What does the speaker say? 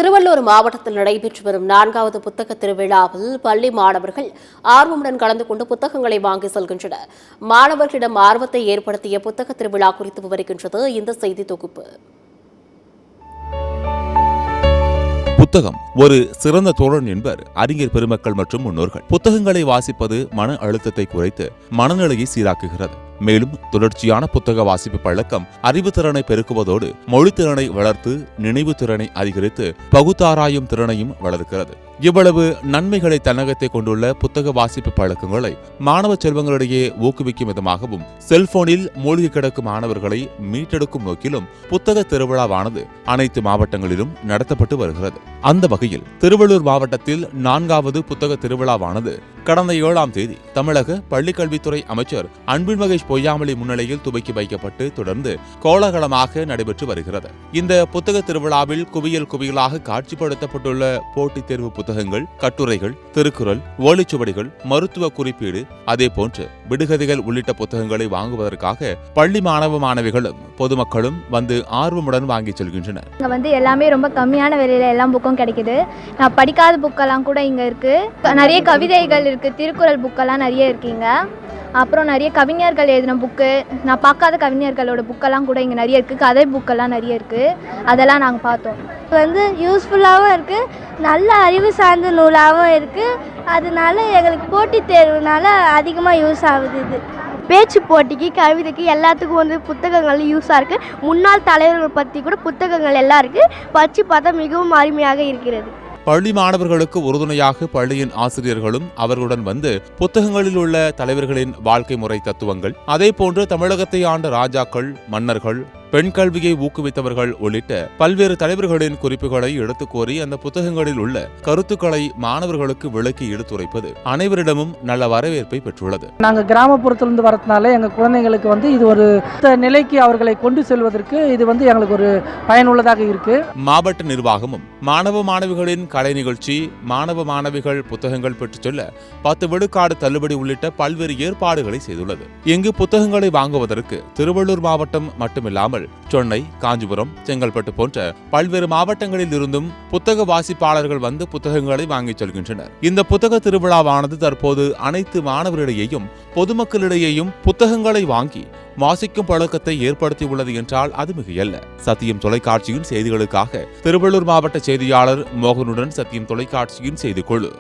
திருவள்ளூர் மாவட்டத்தில் நடைபெற்று வரும் 4வது புத்தக திருவிழாவில் பள்ளி மாணவர்கள் ஆர்வமுடன் கலந்து கொண்டு புத்தகங்களை வாங்கி செல்கின்றனர். மாணவர்களிடம் ஆர்வத்தை ஏற்படுத்திய புத்தக திருவிழா குறித்து விவரிக்கின்றது இந்த செய்தி தொகுப்பு. புத்தகம் ஒரு சிறந்த தோழன் என்பர் அறிஞர் பெருமக்கள் மற்றும் முன்னோர்கள். புத்தகங்களை வாசிப்பது மன அழுத்தத்தை குறைத்து மனநிலையை சீராக்குகிறது. மேலும் தொடர்ச்சியான புத்தக வாசிப்பு பழக்கம் அறிவுத்திறனை பெருக்குவதோடு மொழித்திறனை வளர்த்து நினைவு திறனை அதிகரித்து பகுத்தாராயும் திறனையும் வளர்க்கிறது. இவ்வளவு நன்மைகளை தன்னகத்தை கொண்டுள்ள புத்தக வாசிப்பு பழக்கங்களை மாணவ செல்வங்களிடையே ஊக்குவிக்கும் விதமாகவும் செல்போனில் மூழ்கி கிடக்கும் மாணவர்களை மீட்டெடுக்கும் நோக்கிலும் புத்தக திருவிழாவானது அனைத்து மாவட்டங்களிலும் நடத்தப்பட்டு வருகிறது. அந்த வகையில் திருவள்ளூர் மாவட்டத்தில் 4வது புத்தக திருவிழாவானது கடந்த 7ஆம் தேதி தமிழக பள்ளிக்கல்வித்துறை அமைச்சர் அன்பில் மகேஷ் பொய்யாமொழி முன்னிலையில் துவக்கி வைக்கப்பட்டு தொடர்ந்து கோலாகலமாக நடைபெற்று வருகிறது. இந்த புத்தக திருவிழாவில் குவியலாக காட்சிப்படுத்தப்பட்டுள்ள போட்டித் தேர்வு புத்தகங்கள், கட்டுரைகள், திருக்குறள், ஓலைச்சுவடிகள், மருத்துவ குறிப்பீடு, அதேபோன்று விடுகதைகள் உள்ளிட்ட புத்தகங்களை வாங்குவதற்காக பள்ளி மாணவ மாணவிகளும் பொதுமக்களும் வந்து ஆர்வமுடன் வாங்கி செல்கின்றனர். இங்க வந்து எல்லாமே ரொம்ப கம்மியான விலையில எல்லா புக்கும் கிடைக்குது. நான் படிக்காத புக்கெல்லாம் கூட இங்க இருக்கு. நிறைய கவிதைகள் இருக்கு, திருக்குறள் புக்கெல்லாம் நிறைய இருக்குங்க. அப்புறம் நிறைய கவிஞர்கள் எழுதின புக்கு, நான் பார்க்காத கவிஞர்களோட புக்கெல்லாம் கூட இங்கே நிறைய இருக்குது. கதை புக்கெல்லாம் நிறைய இருக்குது. அதெல்லாம் நாங்கள் பார்த்தோம். வந்து யூஸ்ஃபுல்லாகவும் இருக்குது, நல்ல அறிவு சார்ந்த நூலாகவும் இருக்குது. அதனால எங்களுக்கு போட்டித் தேர்வுனால அதிகமாக யூஸ் ஆகுது. இது பேச்சு போட்டிக்கு, கவிதைக்கு எல்லாத்துக்கும் வந்து புத்தகங்கள் யூஸாக இருக்குது. முன்னாள் தலைவர்கள் பற்றி கூட புத்தகங்கள் எல்லாம் இருக்குது. படித்து பார்த்தா மிகவும் அருமையாக இருக்கிறது. பள்ளி மாணவர்களுக்கு உறுதுணையாக பள்ளியின் ஆசிரியர்களும் அவர்களுடன் வந்து புத்தகங்களில் உள்ள தலைவர்களின் வாழ்க்கை முறை தத்துவங்கள், அதேபோன்று தமிழகத்தை ஆண்ட ராஜாக்கள், மன்னர்கள், பெண் கல்வியை ஊக்குவித்தவர்கள் உள்ளிட்ட பல்வேறு தலைவர்களின் குறிப்புகளை எடுத்துக் கோரி அந்த புத்தகங்களில் உள்ள கருத்துக்களை மாணவர்களுக்கு விளக்கி எடுத்துரைப்பது அனைவரிடமும் நல்ல வரவேற்பை பெற்றுள்ளது. நாங்கள் கிராமப்புறத்திலிருந்து வரதுனால எங்கள் குழந்தைங்களுக்கு வந்து இது ஒரு நிலைக்கு அவர்களை கொண்டு செல்வதற்கு இது வந்து எங்களுக்கு ஒரு பயனுள்ளதாக இருக்கு. மாவட்ட நிர்வாகமும் மாணவ மாணவிகளின் கலை நிகழ்ச்சி, மாணவ மாணவிகள் புத்தகங்கள் பெற்றுச் செல்ல 10 விழுக்காடு தள்ளுபடி உள்ளிட்ட பல்வேறு ஏற்பாடுகளை செய்துள்ளது. இங்கு புத்தகங்களை வாங்குவதற்கு திருவள்ளூர் மாவட்டம் மட்டுமில்லாமல் சென்னை, காஞ்சிபுரம், செங்கல்பட்டு போன்ற பல்வேறு மாவட்டங்களில் இருந்தும் புத்தக வாசிப்பாளர்கள் வந்து புத்தகங்களை வாங்கிச் செல்கின்றனர். இந்த புத்தக திருவிழாவானது தற்போது அனைத்து மாணவர்களிடையேயும் பொதுமக்களிடையேயும் புத்தகங்களை வாங்கி வாசிக்கும் பழக்கத்தை ஏற்படுத்தியுள்ளது என்றால் அது மிகையல்ல. சத்தியம் தொலைக்காட்சியின் செய்திகளுக்காக திருவள்ளூர் மாவட்ட செய்தியாளர் மோகனுடன் சத்தியம் தொலைக்காட்சியின் செய்திக்குழு.